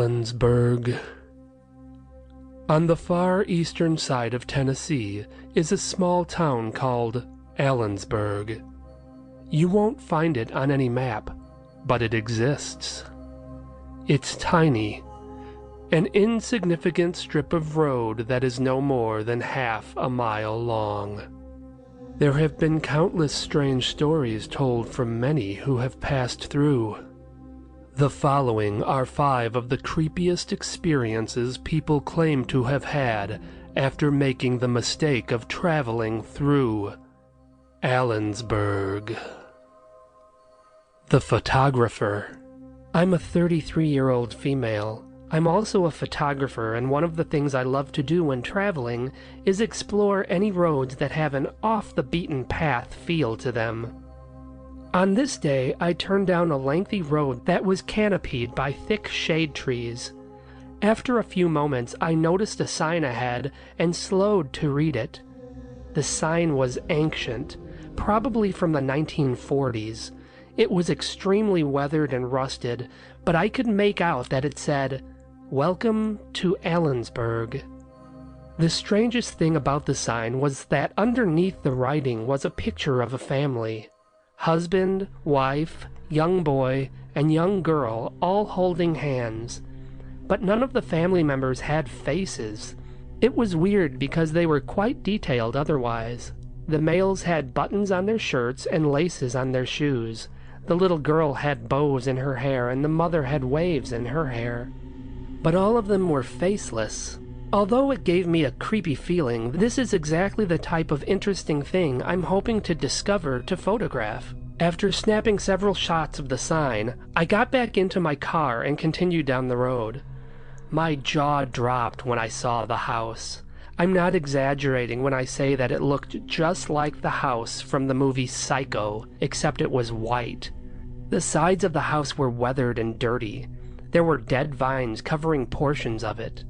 Allensburg. On the far eastern side of Tennessee is a small town called Allensburg. You won't find it on any map, but it exists. It's tiny, an insignificant strip of road that is no more than half a mile long. There have been countless strange stories told from many who have passed through. The following are 5 of the creepiest experiences people claim to have had after making the mistake of traveling through Allensburg. The photographer. I'm a 33-year-old female. I'm also a photographer, and one of the things I love to do when traveling is explore any roads that have an off-the-beaten-path feel to them. On this day, I turned down a lengthy road that was canopied by thick shade trees. After a few moments, I noticed a sign ahead and slowed to read it. The sign was ancient, probably from the 1940s. It was extremely weathered and rusted, but I could make out that it said, "Welcome to Allensburg." The strangest thing about the sign was that underneath the writing was a picture of a family. Husband, wife, young boy, and young girl all holding hands. But none of the family members had faces. It was weird because they were quite detailed otherwise. The males had buttons on their shirts and laces on their shoes. The little girl had bows in her hair, and the mother had waves in her hair. But all of them were faceless. Although it gave me a creepy feeling, this is exactly the type of interesting thing I'm hoping to discover to photograph. After snapping several shots of the sign, I got back into my car and continued down the road. My jaw dropped when I saw the house. I'm not exaggerating when I say that it looked just like the house from the movie Psycho, except it was white. The sides of the house were weathered and dirty. There were dead vines covering portions of it.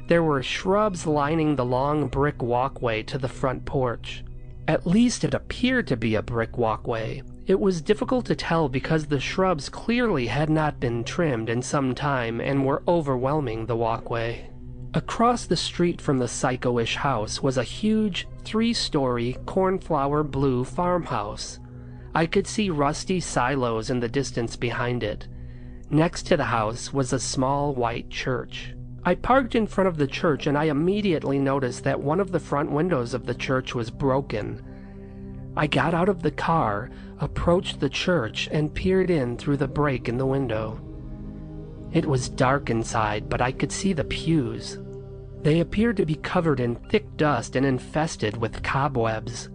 There were shrubs lining the long brick walkway to the front porch. At least it appeared to be a brick walkway. It was difficult to tell because the shrubs clearly had not been trimmed in some time and were overwhelming the walkway. Across the street from the psycho-ish house was a huge 3-story cornflower blue farmhouse. I could see rusty silos in the distance behind it. Next to the house was a small white church. I parked in front of the church and I immediately noticed that one of the front windows of the church was broken. I got out of the car, approached the church, and peered in through the break in the window. It was dark inside, but I could see the pews. They appeared to be covered in thick dust and infested with cobwebs.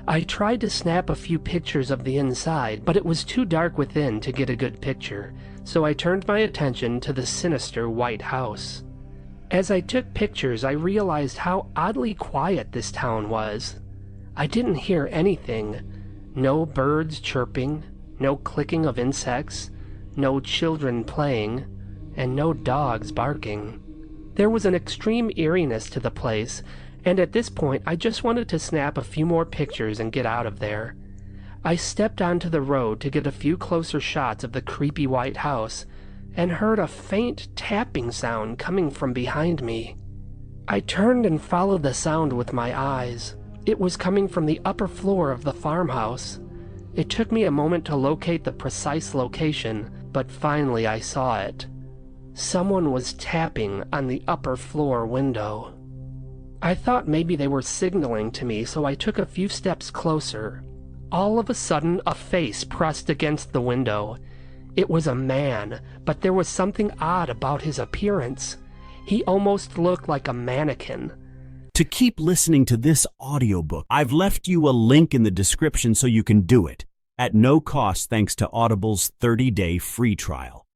I tried to snap a few pictures of the inside, but it was too dark within to get a good picture, so I turned my attention to the sinister white house. As I took pictures, I realized how oddly quiet this town was. I didn't hear anything. No birds chirping, no clicking of insects, no children playing, and no dogs barking. There was an extreme eeriness to the place, and at this point I just wanted to snap a few more pictures and get out of there. I stepped onto the road to get a few closer shots of the creepy white house, and heard a faint tapping sound coming from behind me. I turned and followed the sound with my eyes. It was coming from the upper floor of the farmhouse. It took me a moment to locate the precise location, but finally I saw it. Someone was tapping on the upper floor window. I thought maybe they were signaling to me, so I took a few steps closer. All of a sudden, a face pressed against the window. It was a man, but there was something odd about his appearance. He almost looked like a mannequin. To keep listening to this audiobook, I've left you a link in the description so you can do it, at no cost thanks to Audible's 30-day free trial.